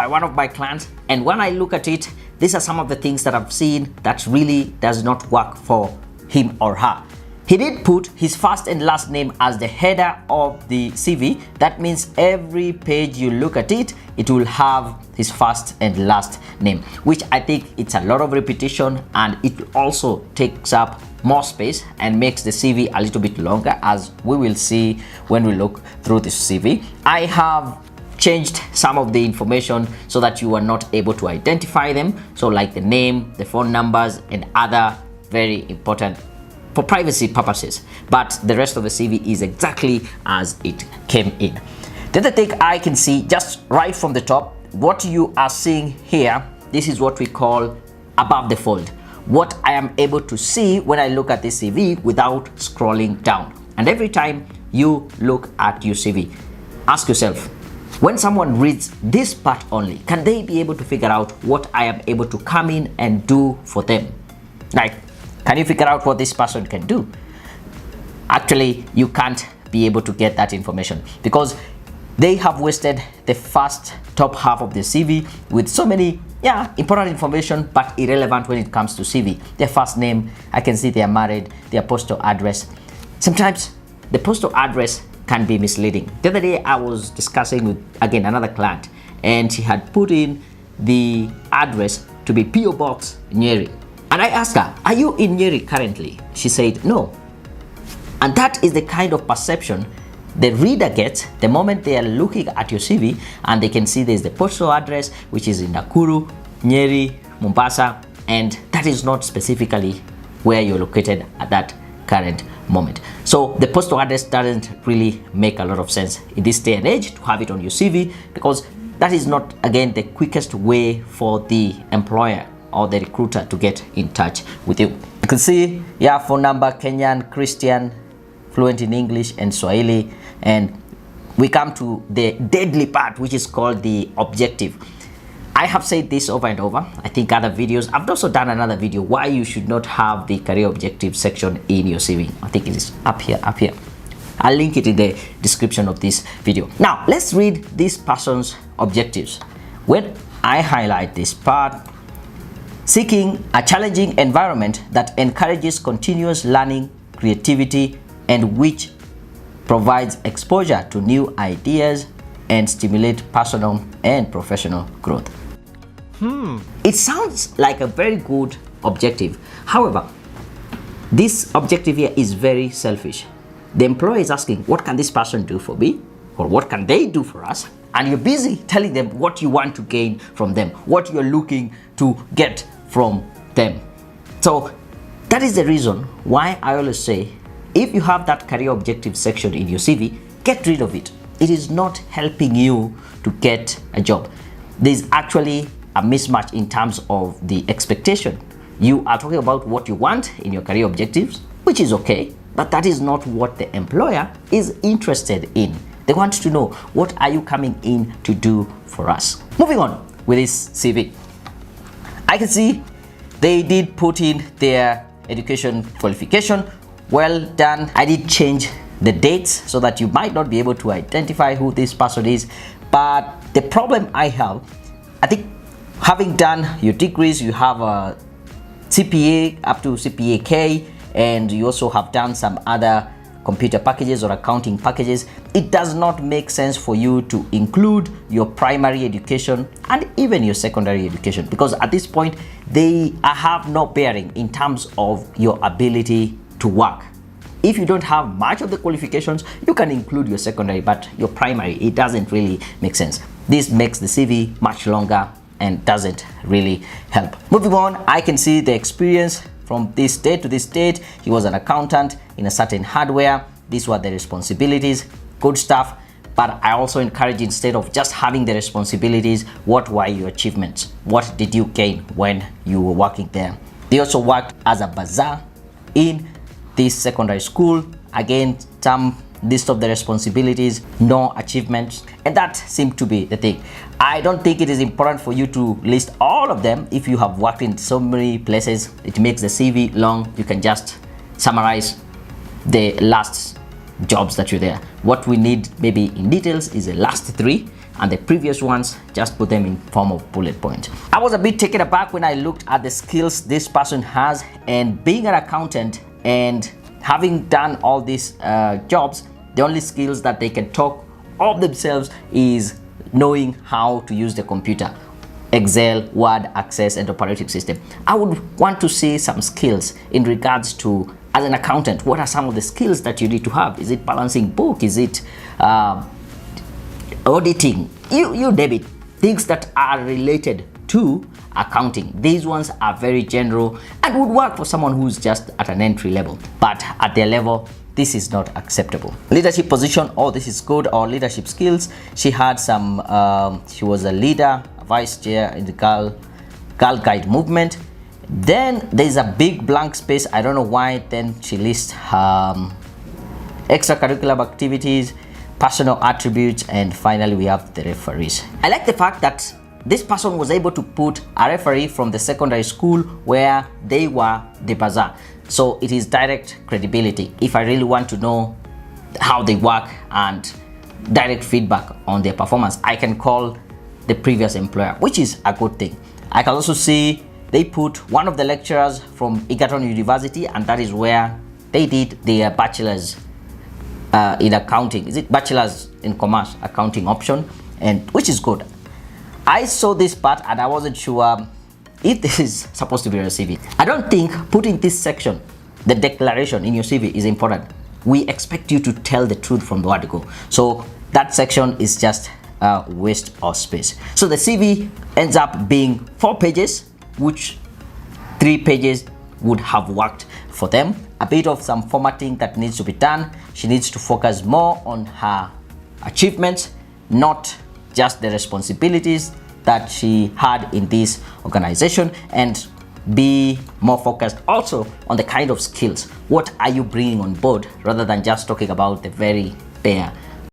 by one of my clients, and when I look at it, these are some of the things that I've seen that really does not work for him or her. He did put his first and last name as the header of the CV. That means every page you look at it, it will have his first and last name, which I think it's a lot of repetition, and it also takes up more space and makes the CV a little bit longer, as we will see when we look through this CV. I have changed some of the information so that you are not able to identify them, so like the name, the phone numbers, and other very important for privacy purposes, but the rest of the CV is exactly as it came in. The other thing I can see just right from the top, what you are seeing here, this is what we call above the fold. What I am able to see when I look at the CV without scrolling down. And every time you look at your CV, ask yourself, when someone reads this part only, can they be able to figure out what I am able to come in and do for them? Like, can you figure out what this person can do? Actually, you can't be able to get that information because they have wasted the first top half of the CV with so many important information, but irrelevant when it comes to CV. Their first name, I can see they are married, their postal address. Sometimes the postal address can be misleading. The other day I was discussing with, again, another client, and she had put in the address to be PO Box Nyeri. And I asked her, are you in Nyeri currently? She said, no. And that is the kind of perception the reader gets the moment they are looking at your CV, and they can see there's the postal address, which is in Nakuru, Nyeri, Mombasa, and that is not specifically where you're located at that current moment. So the postal address doesn't really make a lot of sense in this day and age to have it on your CV, because that is not, again, the quickest way for the employer or the recruiter to get in touch with you. You can see, phone number, Kenyan, Christian, fluent in English and Swahili, and we come to the deadly part, which is called the objective. I have said this over and over. I think other videos, I've also done another video why you should not have the career objective section in your CV. I think it is up here. I'll link it in the description of this video. Now let's read this person's objectives. When I highlight this part, seeking a challenging environment that encourages continuous learning, creativity, and which provides exposure to new ideas and stimulate personal and professional growth. It sounds like a very good objective. However, this objective here is very selfish. The employer is asking, what can this person do for me? Or what can they do for us? And you're busy telling them what you want to gain from them, what you're looking to get from them. So that is the reason why I always say, if you have that career objective section in your CV, get rid of it. It is not helping you to get a job. There's actually a mismatch in terms of the expectation. You are talking about what you want in your career objectives, which is okay, but that is not what the employer is interested in. They want to know, what are you coming in to do for us? Moving on with this CV. I can see they did put in their education qualification. Well done. I did change the dates so that you might not be able to identify who this person is. But the problem I have, I think having done your degrees, you have a CPA up to CPA K, and you also have done some other computer packages or accounting packages. It does not make sense for you to include your primary education and even your secondary education, because at this point they have no bearing in terms of your ability to work. If you don't have much of the qualifications, you can include your secondary, but your primary, it doesn't really make sense. This makes the CV much longer and doesn't really help. Moving on, I can see the experience from this state to this state. He was an accountant in a certain hardware. These were the responsibilities, good stuff. But I also encourage, instead of just having the responsibilities, what were your achievements? What did you gain when you were working there? They also worked as a bazaar in this secondary school. Again, some list of the responsibilities, no achievements, and that seemed to be the thing. I don't think it is important for you to list all of them. If you have worked in so many places, it makes the CV long. You can just summarize the last jobs that you're there. What we need maybe in details is the last 3, and the previous ones, just put them in form of bullet point. I was a bit taken aback when I looked at the skills this person has, and being an accountant and having done all these jobs, the only skills that they can talk of themselves is knowing how to use the computer, Excel, Word, Access, and operating system. I would want to see some skills in regards to, as an accountant, what are some of the skills that you need to have? Is it balancing book? Is it auditing? You debit, things that are related to accounting. These ones are very general and would work for someone who's just at an entry level, but at their level, this is not acceptable. Leadership position, oh, this is good. Or leadership skills, she had some, she was a leader, a vice chair in the Girl Guide movement. Then there's a big blank space. I don't know why. Then she lists extracurricular activities, personal attributes, and finally we have the referees. I like the fact that this person was able to put a referee from the secondary school where they were the bazaar. So it is direct credibility. If I really want to know how they work and direct feedback on their performance, I can call the previous employer, which is a good thing. I can also see they put one of the lecturers from Egerton University, and that is where they did their bachelor's in accounting. Is it bachelor's in commerce accounting option, and which is good. I saw this part and I wasn't sure if this is supposed to be your CV. I don't think putting this section, the declaration in your CV, is important. We expect you to tell the truth from the word go. So that section is just a waste of space. So the CV ends up being 4 pages, which 3 pages would have worked for them. A bit of some formatting that needs to be done. She needs to focus more on her achievements, not just the responsibilities that she had in this organization, and be more focused also on the kind of skills. What are you bringing on board, rather than just talking about the very bare